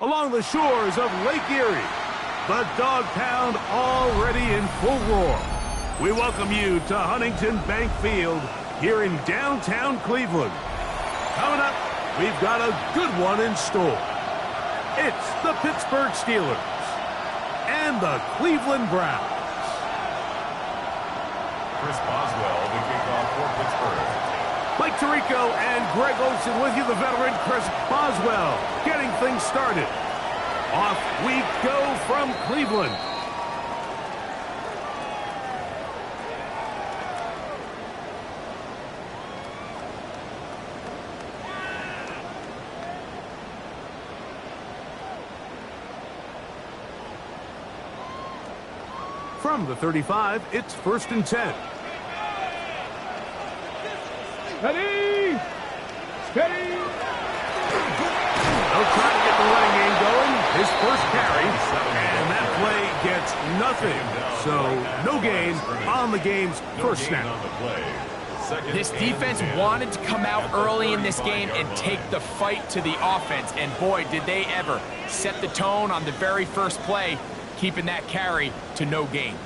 Along the shores of Lake Erie, the Dog Pound already in full roar. We welcome you to Huntington Bank Field here in downtown Cleveland. Coming up, we've got a good one in store. It's the Pittsburgh Steelers and the Cleveland Browns. Chris Boswell, the kickoff for Pittsburgh. Mike Tirico and Greg Olsen with you, the veteran Chris Boswell, getting things started. Off we go from Cleveland. From the 35, it's 1st and 10. Steady! Steady! They'll try to get the running game going. His first carry, and that play gets nothing. So, no gain on the game's first snap. This defense wanted to come out early in this game and take the fight to the offense, and boy, did they ever set the tone on the very first play, keeping that carry to no gain.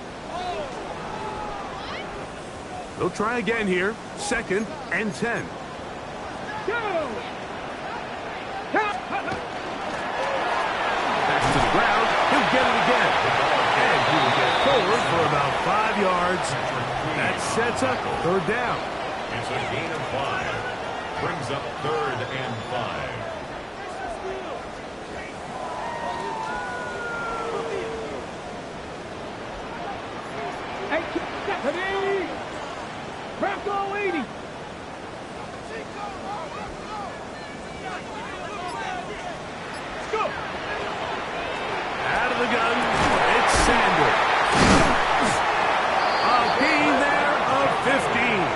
They'll try again here, 2nd and 10. Go! Back to the ground, he'll get it again. And he will get forward for about 5 yards. That sets up 3rd down. It's a gain of 5. Brings up 3rd and 5. Steady! Craft all 80! Let's go! Out of the gun, it's Sanders. A gain there of 15.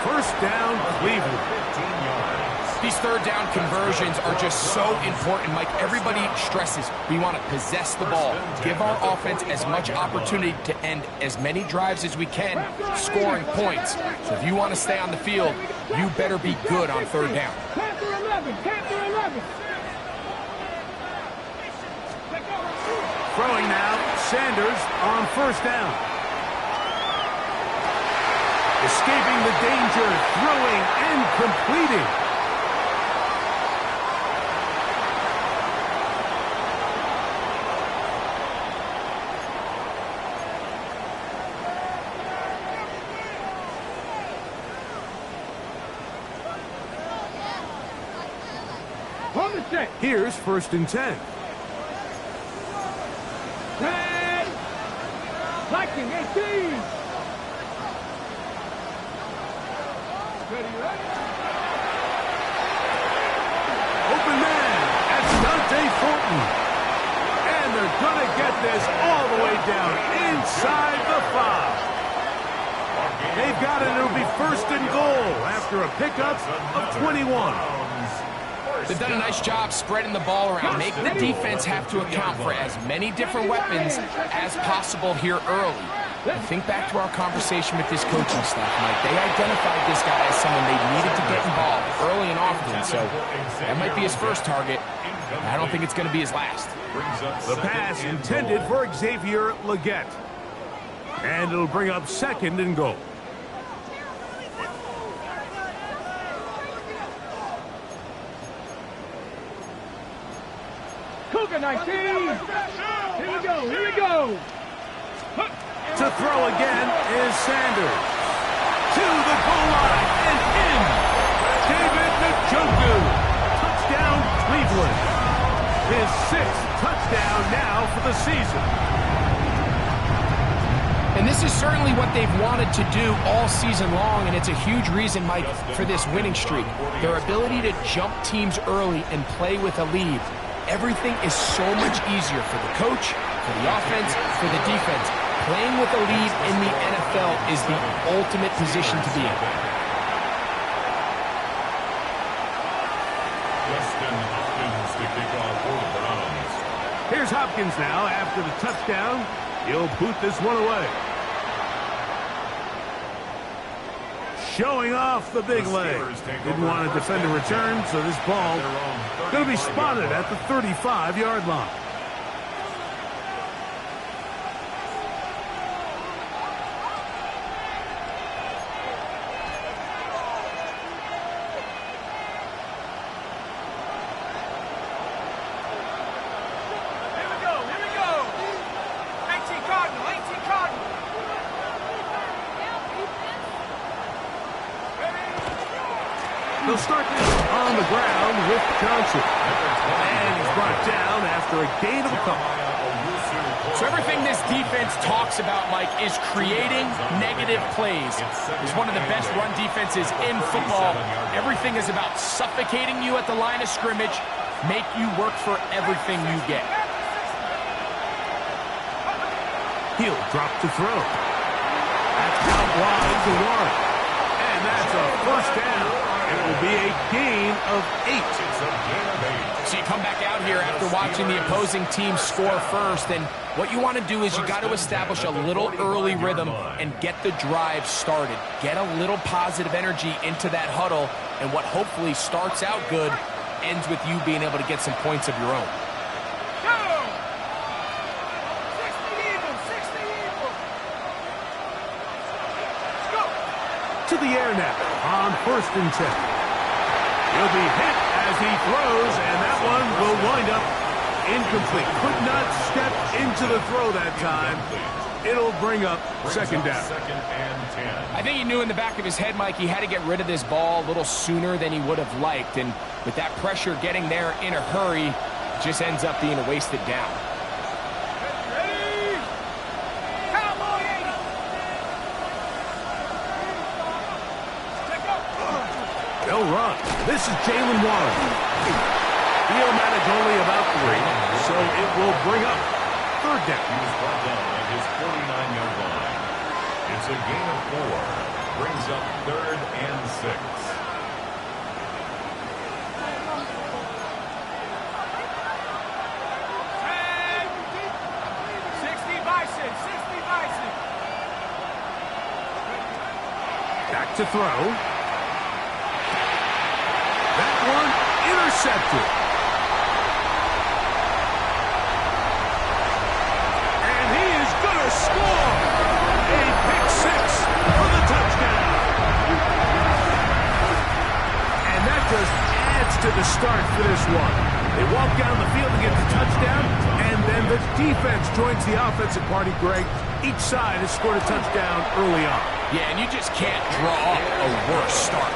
1st down, Cleveland. 15 yards. These 3rd down conversions are just so important, Mike. Everybody stresses we want to possess the ball, give our offense as much opportunity to end as many drives as we can, scoring points. So if you want to stay on the field, you better be good on 3rd down. Panther 11! Panther 11! Throwing now, Sanders on 1st down. Escaping the danger, throwing and completing. Here's 1st and 10. Red! Liking 18! Ready, ready? Open man, that's Dante Fulton. And they're going to get this all the way down inside the 5. They've got it. It'll be 1st and goal after a pickup of 21. They've done a nice job spreading the ball around, making the defense have to account for as many different weapons as possible here early. And think back to our conversation with this coaching staff, Mike. They identified this guy as someone they needed to get involved early and often, so that might be his first target. I don't think it's going to be his last. The pass intended for Xavier Legette. And it'll bring up 2nd and goal. Cougar 19! Here we go, here we go! To throw again is Sanders. To the goal line and in. David Njoku. Touchdown, Cleveland. His 6th touchdown now for the season. And this is certainly what they've wanted to do all season long, and it's a huge reason, Mike, for this winning streak. Their ability to jump teams early and play with a lead. Everything is so much easier for the coach, for the offense, for the defense. Playing with a lead in the NFL is the ultimate position to be in. Justin Hopkins to kick off for the Browns. Here's Hopkins now after the touchdown. He'll boot this one away. Showing off the big leg. Didn't want to defend a return, so this ball going to be spotted at the 35-yard line. They'll start this on the ground with Johnson. And he's brought down after a gain of a couple. So everything this defense talks about, Mike, is creating negative plays. It's one of the best run defenses in football. Everything is about suffocating you at the line of scrimmage, make you work for everything you get. He'll drop to throw. That's out wide to Warren. And that's a first down. It will be a gain of 8. So you come back out here after watching the opposing team score first, and what you want to do is you got to establish a little early rhythm and get the drive started. Get a little positive energy into that huddle, and what hopefully starts out good ends with you being able to get some points of your own. To the air now on 1st and 10. He'll be hit as he throws, and that one will wind up incomplete. Could not step into the throw that time. It'll bring up second down. Second and 10. I think he knew in the back of his head, Mike, he had to get rid of this ball a little sooner than he would have liked, and with that pressure getting there in a hurry, it just ends up being a wasted down. They'll run. This is Jalen Warren. He'll manage only about 3, so it will bring up third down. He was brought down at his 49-yard line. It's a gain of 4. Brings up 3rd and 6. Back to throw. That one intercepted. And he is going to score a pick 6 for the touchdown. And that just adds to the start for this one. They walk down the field to get the touchdown, and then the defense joins the offensive party, Greg. Each side has scored a touchdown early on. Yeah, and you just can't draw up a worse start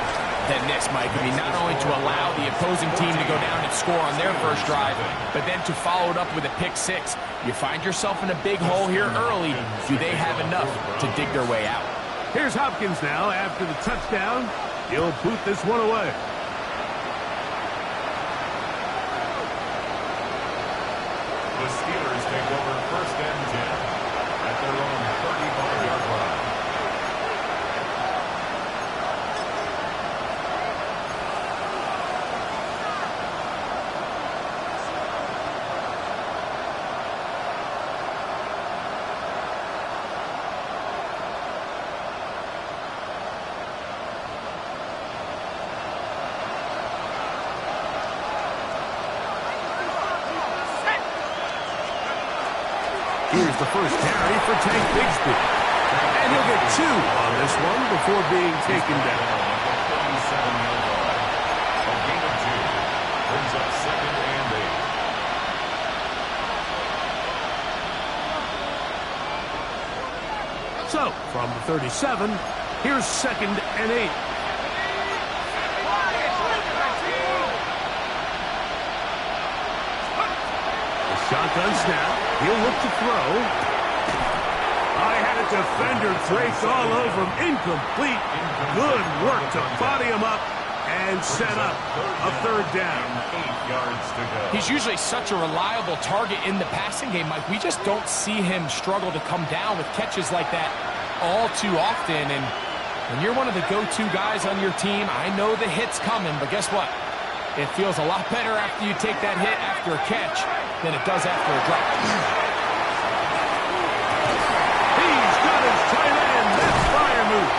than this, Mike. I mean, not only to allow the opposing team to go down and score on their first drive, but then to follow it up with a pick 6. You find yourself in a big hole here early. Do they have enough to dig their way out? Here's Hopkins now after the touchdown. He'll boot this one away. The Steelers take over 1st and 10 at their own 35-yard line. Here's the first carry for Tank Bigsby. And he'll get 2 on this one before being taken down. A gain of 2 brings up 2nd and 8. So, from the 37, here's 2nd and 8. The shotgun snap. He'll look to throw. Oh, he had it That defender drapes all over him. Incomplete. Good work to body him up and set up a third down. 8 yards to go. He's usually such a reliable target in the passing game, Mike. We just don't see him struggle to come down with catches like that all too often. And when you're one of the go-to guys on your team, I know the hit's coming, but guess what? It feels a lot better after you take that hit after a catch than it does after a drop. He's got his tight end. That's Freiermuth.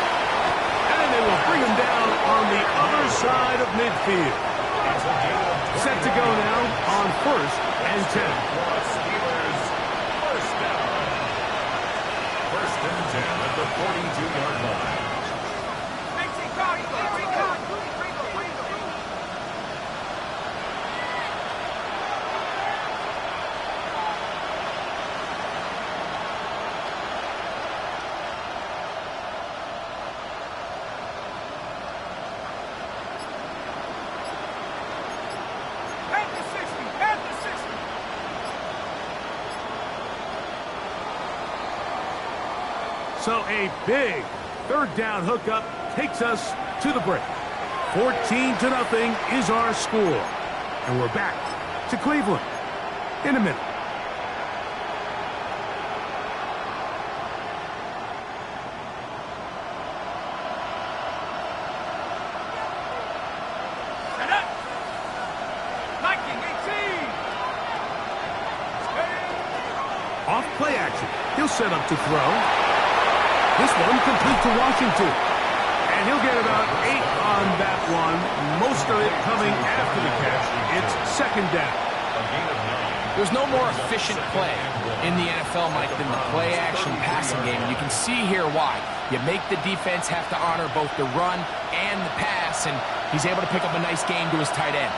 And they will bring him down on the other side of midfield. Set to go now on 1st and 10. Steelers, first down. 1st and 10 at the 42-yard line. So a big third down hookup takes us to the break. 14-0 is our score. And we're back to Cleveland in a minute. Off play action. He'll set up to throw. This one complete to Washington. And he'll get about 8 on that one. Most of it coming after the catch. It's 2nd down. There's no more efficient play in the NFL, Mike, than the play-action passing game. And you can see here why. You make the defense have to honor both the run and the pass, and he's able to pick up a nice gain to his tight end.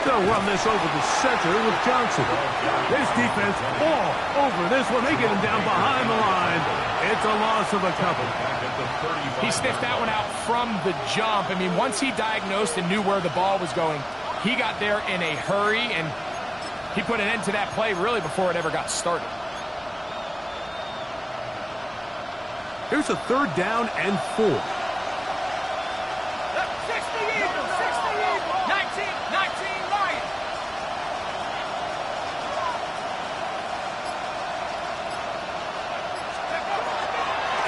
They'll run this over the center with Johnson. This defense all over this one. They get him down behind the line. It's a loss of a couple. He sniffed that one out from the jump. I mean, once he diagnosed and knew where the ball was going, he got there in a hurry, and he put an end to that play really before it ever got started. Here's a 3rd down and 4.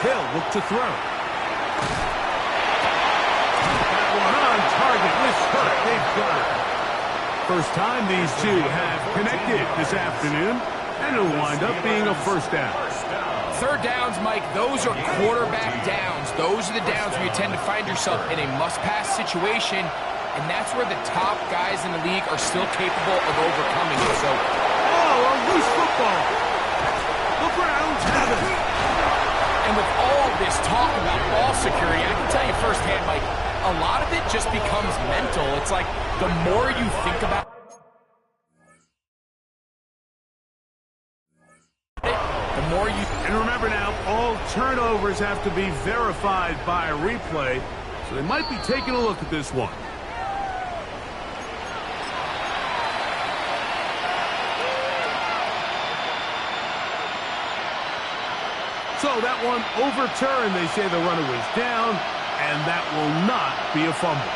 Hill look to throw. That one on target. This hurt. They've got it. First time these two have connected this afternoon, and it'll wind up being a 1st down. 3rd downs, Mike, those are quarterback downs. Those are the downs where you tend to find yourself in a must-pass situation, and that's where the top guys in the league are still capable of overcoming it. So, a loose football. The Browns have it. And with all this talk about ball security, I can tell you firsthand, Mike, a lot of it just becomes mental. It's like the more you think about it, the more you... And remember now, all turnovers have to be verified by a replay, so they might be taking a look at this one. So that one overturned. They say the runner was down, and that will not be a fumble.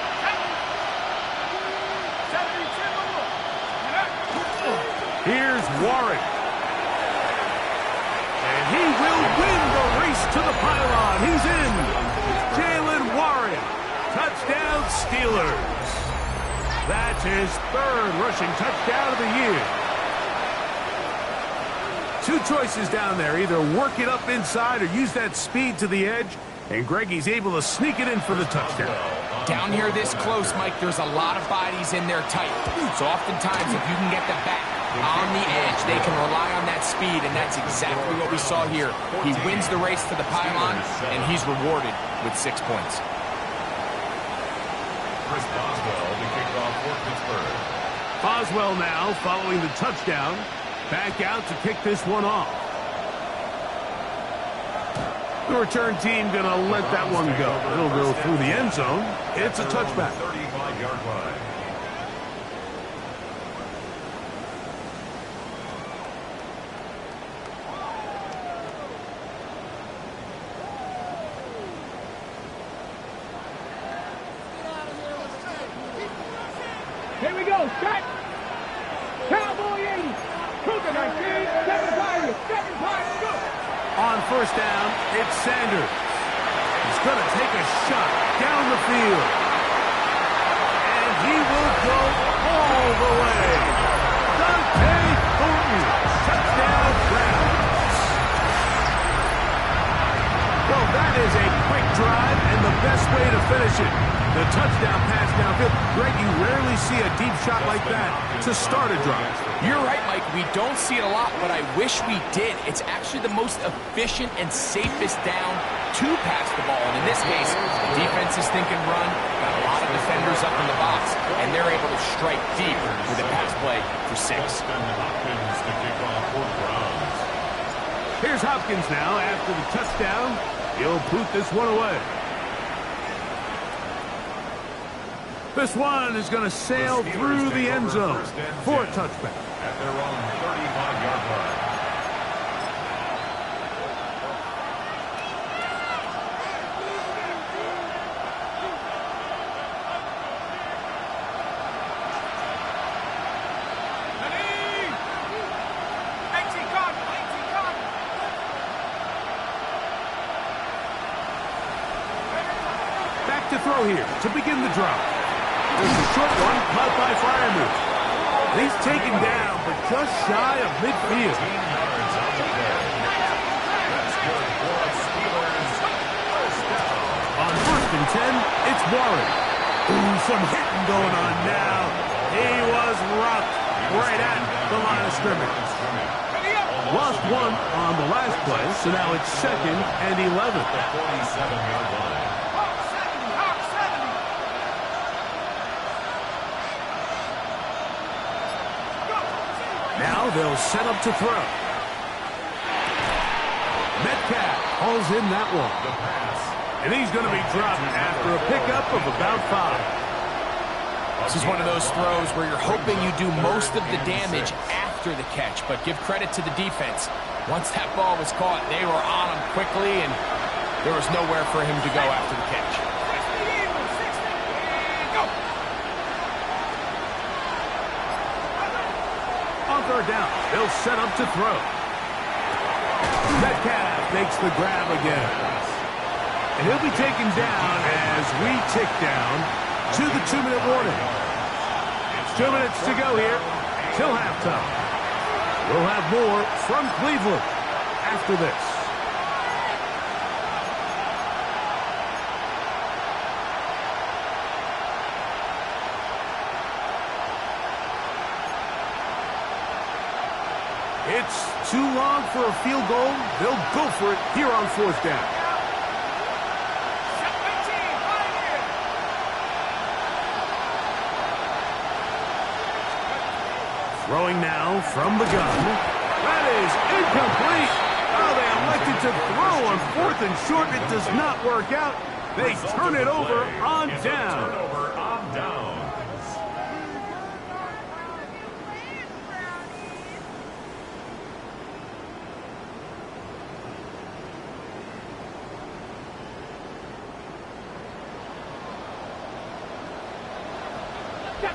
Here's Warren. And he will win the race to the pylon. He's in. Jaylen Warren. Touchdown Steelers. That's his 3rd rushing touchdown of the year. 2 choices down there. Either work it up inside or use that speed to the edge. And Greggy's able to sneak it in for the touchdown. Down here this close, Mike, there's a lot of bodies in there tight. So oftentimes, if you can get the back on the edge, they can rely on that speed, and that's exactly what we saw here. He wins the race to the pylon, and he's rewarded with 6 points. Chris Boswell to kick off for Pittsburgh. Boswell now following the touchdown. Back out to kick this one off. The return team going to let that one go. It'll go through the end zone. It's a touchback. 35-yard line. Here we go. Shot. Cowboy 80. Cougar 19. 7 go. On first down, it's Sanders. He's going to take a shot down the field. And he will go all the way. Dante Thornton, touchdown Browns. Well, that is a quick drive and the best way to finish it. The touchdown pass downfield. Greg, you rarely see a deep shot like that to start a drive. You're right, Mike. We don't see it a lot, but I wish we did. It's actually the most efficient and safest down to pass the ball. And in this case, the defense is thinking run, got a lot of defenders up in the box, and they're able to strike deep with a pass play for 6. Hopkins to kick off for Browns. Here's Hopkins now after the touchdown. He'll boot this one away. This one is going to sail through the end zone for a touchback. At their own 35-yard line. Back to throw here to begin the drive. There's a short one caught by Freiermuth. He's taken down, but just shy of midfield. On 1st and 10, it's Warren. Ooh, some hitting going on now. He was rocked right at the line of scrimmage. Lost one on the last play, so now it's 2nd and 11. 47-yard line. Now they'll set up to throw. Metcalf hauls in that one. The pass. And he's going to be dropped after a pickup of about 5. This is one of those throws where you're hoping you do most of the damage after the catch, but give credit to the defense. Once that ball was caught, they were on him quickly, and there was nowhere for him to go after the catch. On 3rd down, they'll set up to throw. Metcalf makes the grab again. And he'll be taken down as we tick down to the 2-minute warning. 2 minutes to go here till halftime. We'll have more from Cleveland after this. It's too long for a field goal. They'll go for it here on 4th down. Throwing now from the gun. That is incomplete. Oh, they elected to throw on 4th and short. It does not work out. They turn it over on down. Turnover on down.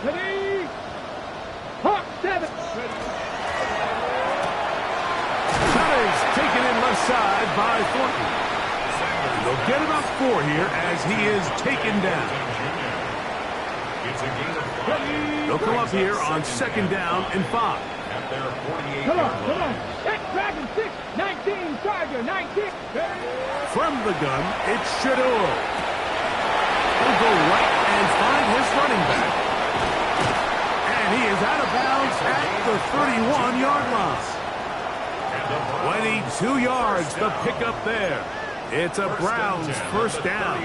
Ready? Hawk 7. Shot is taken in left side by Thornton. They'll get about 4 here as he is taken down. It's a gain of 5. They'll come up here on 2nd down and 5. At their 48-yard Come line. on. That's Dragon 6. 19. Charger 19. From the gun, it's Shador. He'll go right and find his running back. And he is out of bounds at the 31-yard line. 22 yards, the pickup there. It's a Browns 1st down.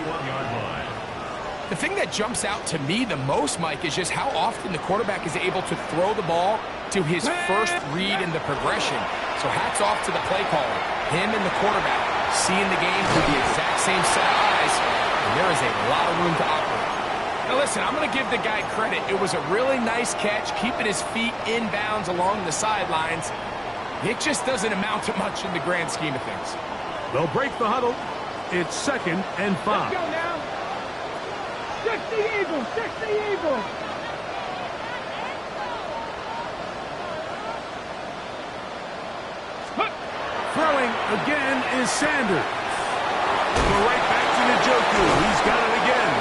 The thing that jumps out to me the most, Mike, is just how often the quarterback is able to throw the ball to his first read in the progression. So hats off to the play caller. Him and the quarterback seeing the game through the exact same set of eyes, and there is a lot of room to operate. Now listen, I'm going to give the guy credit. It was a really nice catch, keeping his feet in bounds along the sidelines. It just doesn't amount to much in the grand scheme of things. They'll break the huddle. It's 2nd and 5. Let's go now. 6 the Eagles. 6 the Eagles. Throwing again is Sanders. Go right back to Njoku. He's got it again.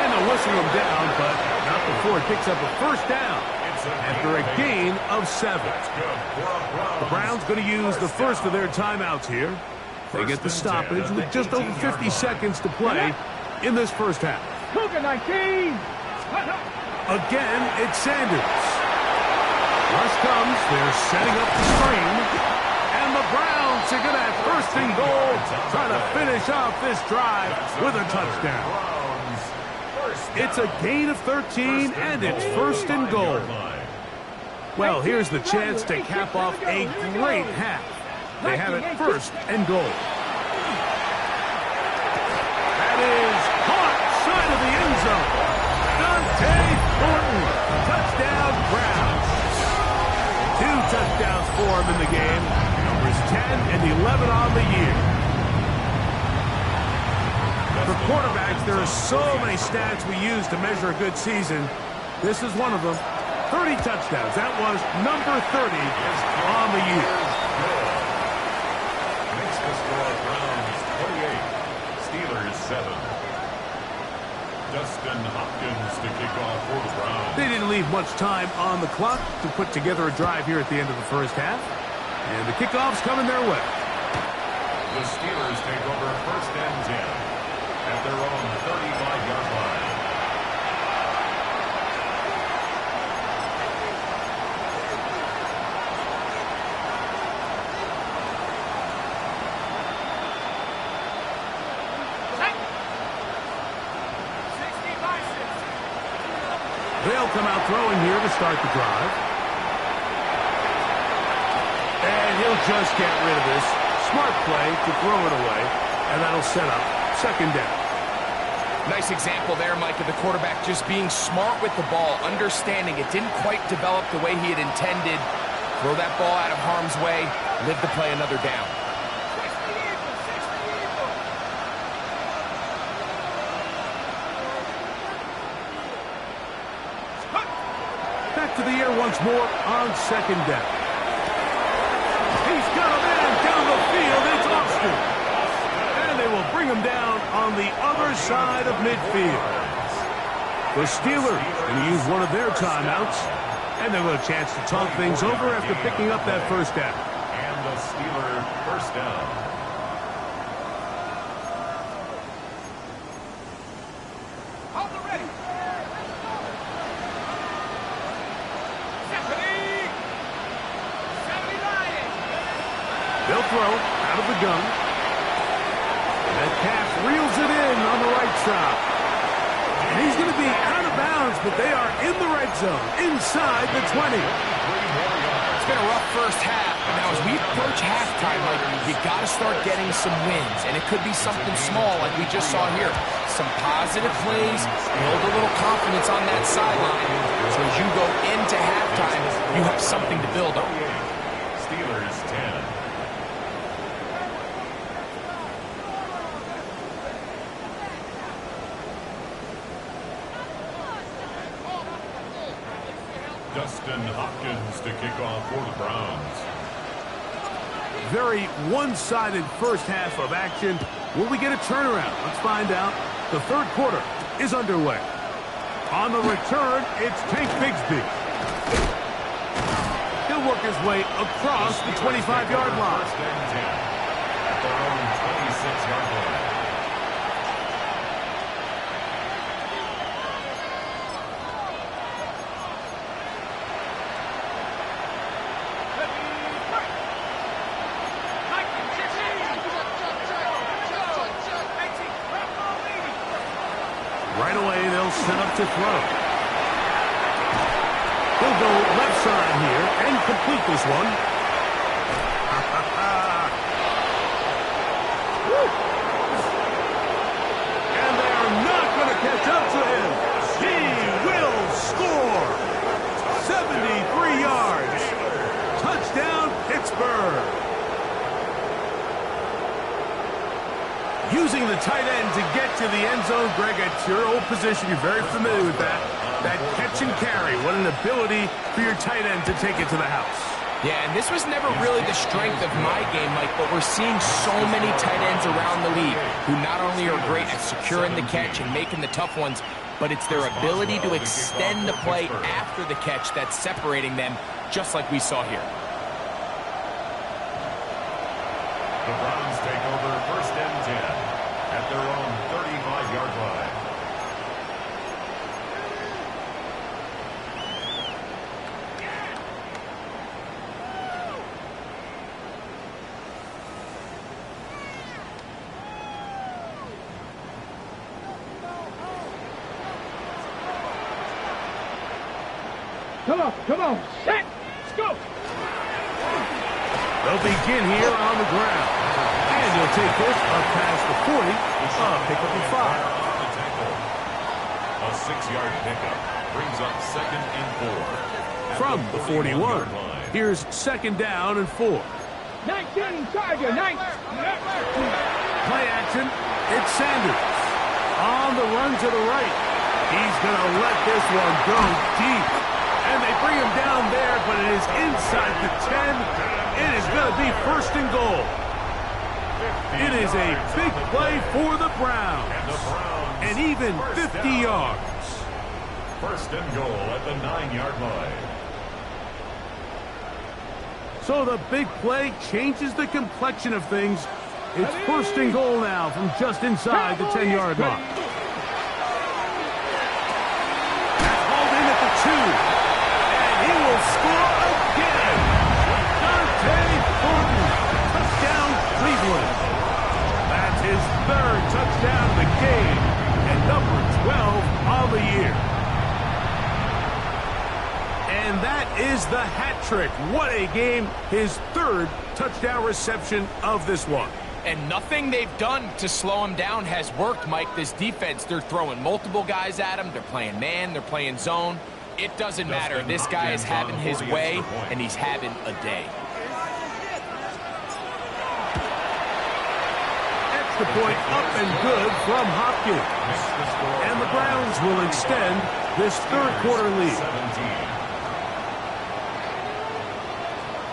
And they'll whistle him down, but not before it picks up a first down after a gain of 7. The Browns going to use the first of their timeouts here. They get the stoppage with just over 50 seconds to play in this first half. Cougar 19. Again, it's Sanders. Rush comes. They're setting up the screen. And the Browns are going to have first and goal, trying to finish off this drive with a touchdown. It's a gain of 13, and it's first and goal. Well, here's the chance to cap off a great half. They have it first and goal. That is caught side of the end zone. Dante Thornton, touchdown Browns. 2 touchdowns for him in the game. Numbers 10 and 11 on the year. For quarterbacks, there are so many stats we use to measure a good season. This is one of them. 30 touchdowns. That was number 30 on the year. Makes the score Browns 28, Steelers 7. Dustin Hopkins to kick off for the Browns. They didn't leave much time on the clock to put together a drive here at the end of the first half. And the kickoff's coming their way. The Steelers take over first and 10 at their own 35-yard line. They'll come out throwing here to start the drive. And he'll just get rid of this. Smart play to throw it away. And that'll set up second down. Nice example there, Mike, of the quarterback just being smart with the ball, understanding it didn't quite develop the way he had intended. Throw that ball out of harm's way, live to play another down. Back to the air once more on second down. He's got a man down the field. It's Austin. And they will bring him down on the other side of midfield. The Steelers going to use one of their timeouts. And they'll have a chance to talk things over after picking up that first down. And the Steeler first down. They'll throw out of the gun. Metcalf reels it in on the right side. And he's going to be out of bounds, but they are in the red zone, inside the 20. It's been a rough first half, but now as we approach halftime, Mike, you got to start getting some wins, and it could be something small like we just saw here. Some positive plays, build a little confidence on that sideline, so as you go into halftime, you have something to build on. Steelers 10. Dustin Hopkins to kick off for the Browns. Very one-sided first half of action. Will we get a turnaround? Let's find out. The third quarter is underway. On the return, it's Tank Bigsby. He'll work his way across the 25-yard line. First and 10 at their own 26-yard line. Right away, they'll set up to throw. He'll go left side here and complete this one. And they are not going to catch up to him. He will score. 73 yards. Touchdown, Pittsburgh. Using the tight end to get to the end zone, Greg, at your old position, you're very familiar with that. That catch and carry, what an ability for your tight end to take it to the house. Yeah, and this was never really the strength of my game, Mike, but we're seeing so many tight ends around the league who not only are great at securing the catch and making the tough ones, but it's their ability to extend the play after the catch that's separating them, just like we saw here. The Browns take over 1st and 10 at their own 35-yard line. Come on, set, let's go. They'll begin here on the ground. And he'll take this up past the 40. Pick up the 5. A 6-yard pickup brings up 2nd and 4. From the 41. Here's 2nd down and 4. 19, Charger, 19. Play action. It's Sanders. On the run to the right. He's going to let this one go deep. And they bring him down there, but it is inside the 10. It is going to be 1st and goal. It is a big play for the Browns. And even 50 yards. 1st and goal at the 9-yard line. So the big play changes the complexion of things. It's 1st and goal now from just inside the 10-yard line. That's hauled in at the 2. He will score again. Dante Fulton. Touchdown, Cleveland. That's his 3rd touchdown of the game and number 12 on the year. And that is the hat trick. What a game. His 3rd touchdown reception of this one. And nothing they've done to slow him down has worked, Mike. This defense, they're throwing multiple guys at him. They're playing man. They're playing zone. It doesn't matter. This guy is having his way, and he's having a day. Extra point up and good from Hopkins. And the Browns will extend this 3rd quarter lead.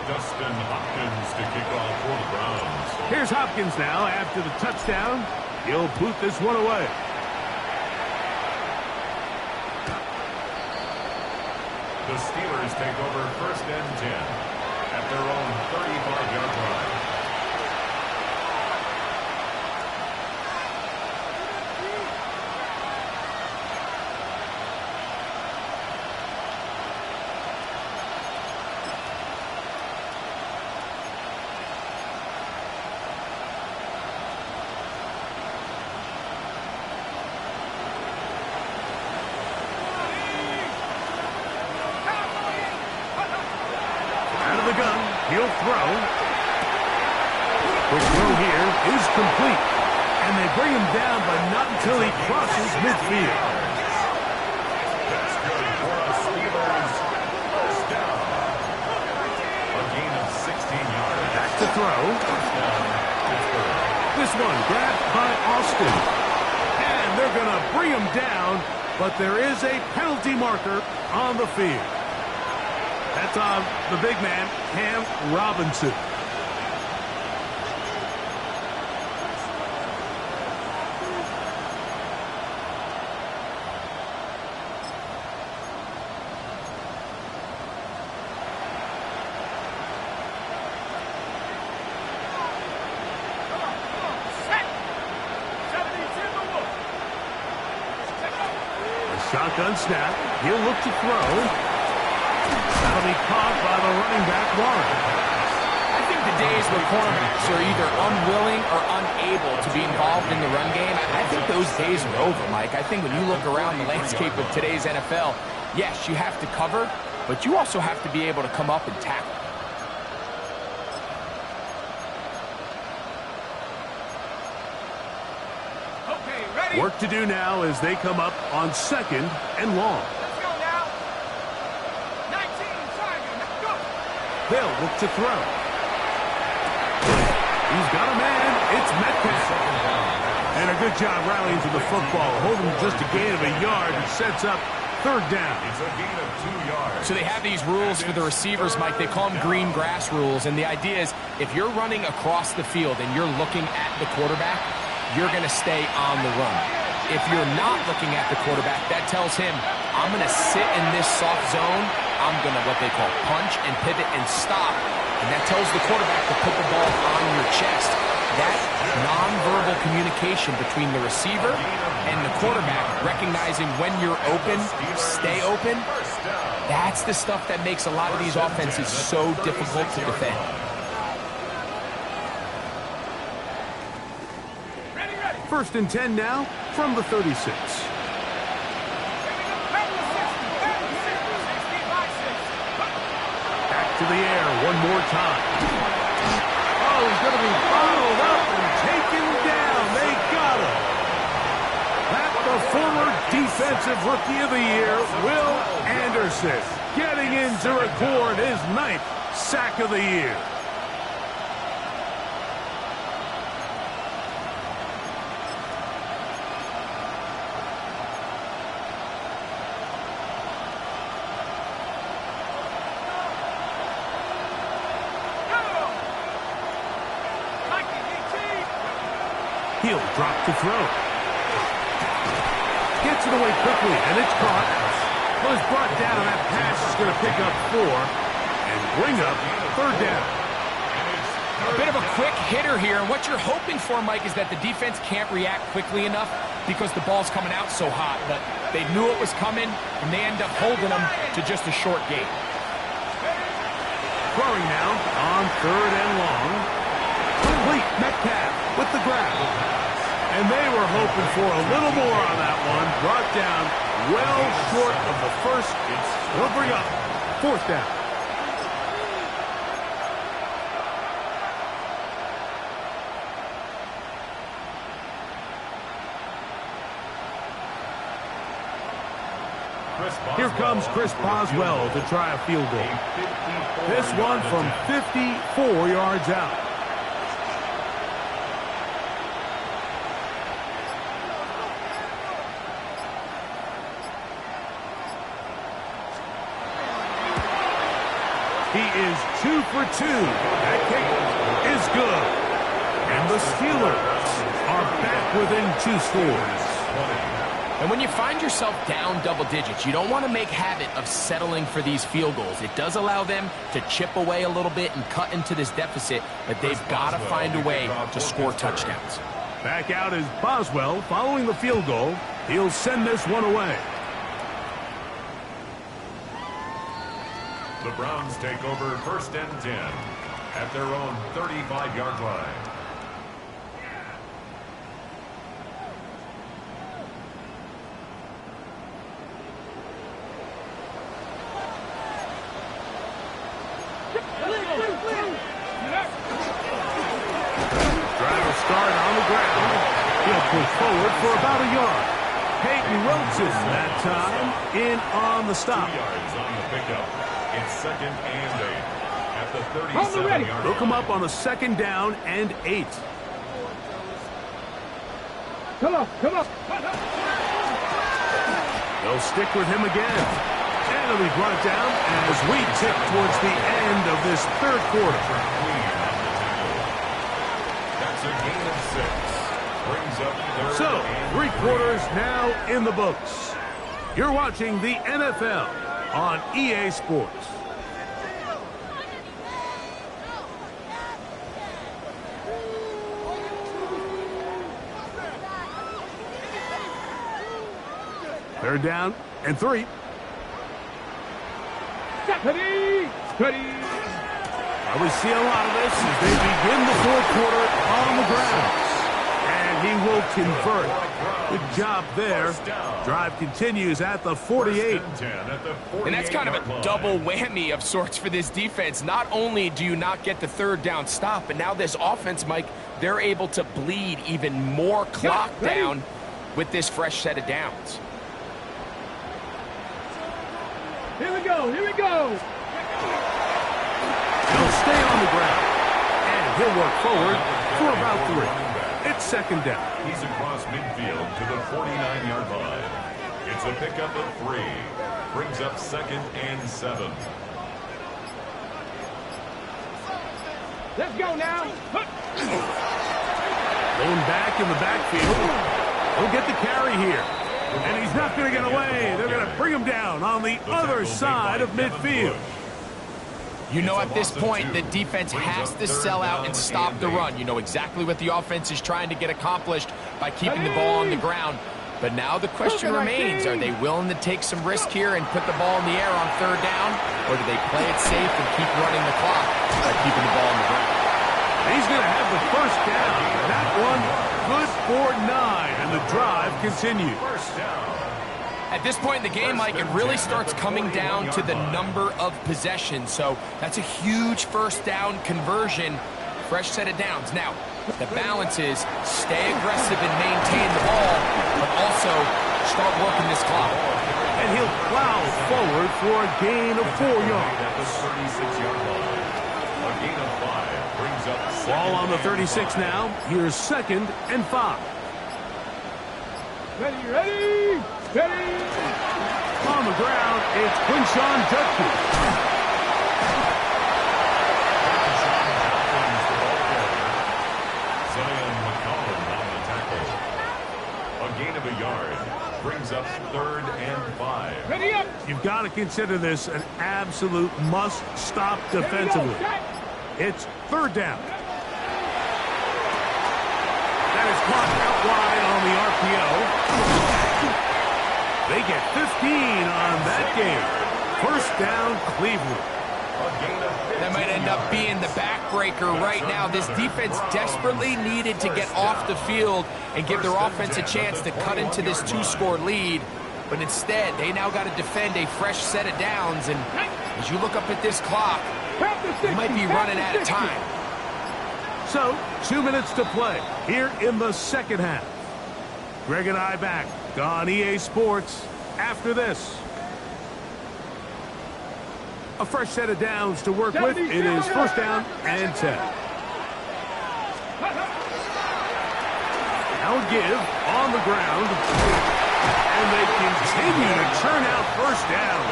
Dustin Hopkins to kick off for the Browns. Here's Hopkins now after the touchdown. He'll boot this one away. The Steelers take over 1st and 10 at their own 35-yard line. He'll throw. Quick throw here is complete. And they bring him down, but not until he crosses midfield. That's good for the Steelers. 1st down. A gain of 16 yards. Back to throw. 1st down, Pittsburgh. This one grabbed by Austin. And they're going to bring him down, but there is a penalty marker on the field. That's on the big man, Cam Robinson. Shotgun snap. He'll look to throw. That'll be caught by the running back, Warren. I think the days where cornerbacks are either unwilling or unable to be involved in the run game, I think those days are over, Mike. I think when you look around the landscape of today's NFL, yes, you have to cover, but you also have to be able to come up and tackle. Work to do now as they come up on 2nd and long. Let's go now. 19, Charger, let's go. They'll look to throw. He's got a man. It's Metcalf. And a good job rallying to the football. Holding just a gain of a yard and sets up third down. It's a gain of 2 yards. So they have these rules for the receivers, Mike. They call them green grass rules. And the idea is if you're running across the field and you're looking at the quarterback, you're going to stay on the run. If you're not looking at the quarterback, that tells him, I'm going to sit in this soft zone. I'm going to what they call punch and pivot and stop. And that tells the quarterback to put the ball on your chest. That nonverbal communication between the receiver and the quarterback, recognizing when you're open, stay open, that's the stuff that makes a lot of these offenses so difficult to defend. First and 10 now from the 36. Back to the air one more time. Oh, he's going to be bottled up and taken down. They got him. That's the former Defensive Rookie of the Year, Will Anderson, getting in to record his 9th sack of the year. He'll drop to throw. Gets it away quickly, and it's caught. Was brought down, and that pass is going to pick up 4 and bring up third down. A bit of a quick hitter here, and what you're hoping for, Mike, is that the defense can't react quickly enough because the ball's coming out so hot. But they knew it was coming, and they end up holding them to just a short gain. Throwing now on third and long. Complete. Metcalf with the grab. And they were hoping for a little more on that one. Brought down well short of the first. They'll bring up fourth down. Here comes Chris Boswell to try a field goal. This one from 54 yards out. He is 2 for 2. That kick is good. And the Steelers are back within 2 scores. And when you find yourself down double digits, you don't want to make habit of settling for these field goals. It does allow them to chip away a little bit and cut into this deficit, but they've got to find a way to score touchdowns. Back out is Boswell following the field goal. He'll send this one away. The Browns take over first and 10 at their own 35-yard line. Driver start on the ground. He'll push forward for about a yard. Peyton Wilson that time in on the stop. 2 yards on the pickup. It's second and 8 at the 37-yard line. They'll come up on a second down and 8. Come on, come on. They'll stick with him again. And he'll be brought down as we tick towards the end of this third quarter. That's a gain of 6. Brings up third. So, 3 quarters now in the books. You're watching the NFL on EA Sports. Third down and 3. Steady, steady. We see a lot of this as they begin the fourth quarter on the ground. And he will convert. Good job there. Drive continues at the 48. And that's kind of a double whammy of sorts for this defense. Not only do you not get the third down stop, but now this offense, Mike, they're able to bleed even more clock down with this fresh set of downs. Here we go, here we go. He'll stay on the ground. And he'll work forward for about 3. It's second down. He's across midfield to the 49-yard line. It's a pickup of 3. Brings up 2nd and 7. Let's go now. Going back in the backfield. He'll get the carry here. And he's not going to get away. They're going to bring him down on the other side of midfield. You know, at this point, the defense has to sell out and stop the run. You know exactly what the offense is trying to get accomplished by keeping the ball on the ground. But now the question remains, are they willing to take some risk here and put the ball in the air on 3rd down? Or do they play it safe and keep running the clock by keeping the ball on the ground? He's going to have the 1st down. That one good for 9, and the drive continues. First down. At this point in the game, Mike, it really starts coming down to the number of possessions. So that's a huge 1st down conversion. Fresh set of downs. Now, the balance is stay aggressive and maintain the ball, but also start working this clock. And he'll plow forward for a gain of 4 yards. At the 36-yard line. A gain of 5 brings up 2nd Ball on the and 36 5. now. Here's 2nd and 5. Ready, ready, ready. On the ground, it's Quinshon Judkins. Zion McCollum on the tackle. A gain of a yard brings up 3rd and 5. Ready up. You've got to consider this an absolute must-stop defensively. It's 3rd down. That is caught out wide on the RPO. They get 15 on that game. 1st down, Cleveland. That might end up being the backbreaker right now. This defense desperately needed to get off the field and give their offense a chance to cut into this 2-score lead. But instead, they now got to defend a fresh set of downs. And as you look up at this clock, they might be running out of time. So, 2 minutes to play here in the 2nd half. Greg and I back on EA Sports after this. A fresh set of downs to work with. It is 1st down and 10. Now a give on the ground. And they continue to churn out 1st down.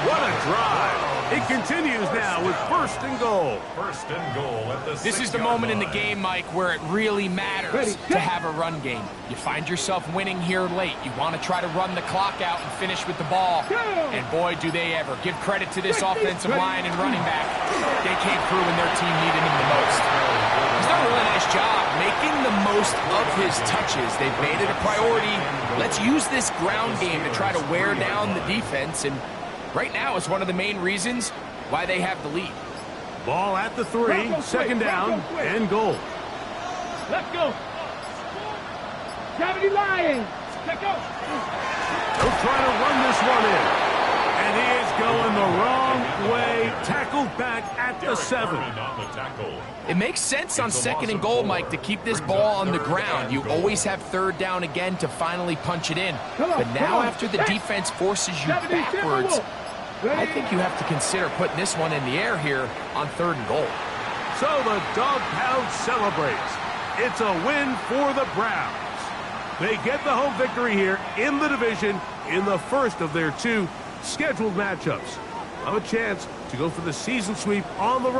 What a drive. It continues now with 1st and goal. 1st and goal at the 6-yard This is the moment in the line. game, Mike, where it really matters to have a run game. You find yourself winning here late. You want to try to run the clock out and finish with the ball. And boy, do they ever. Give credit to this offensive line and running back. They came through when their team needed him the most. He's done a really nice job making the most of his touches. They've made it a priority. Let's use this ground game to try to wear down the defense. And right now, it's one of the main reasons why they have the lead. Ball at the 3, 2nd down and goal. Let's go. Gravity Lions. Let's go. They'll try to run this one in. And he is going the wrong way. Tackled back at the 7. On the tackle. It makes sense on 2nd and goal, Mike, to keep this ball on the ground. You always have 3rd down again to finally punch it in. But now after the defense forces you backwards, I think you have to consider putting this one in the air here on 3rd and goal. So the Dog Pound celebrates. It's a win for the Browns. They get the home victory here in the division in the 1st of their 2 scheduled matchups. Have a chance to go for the season sweep on the road.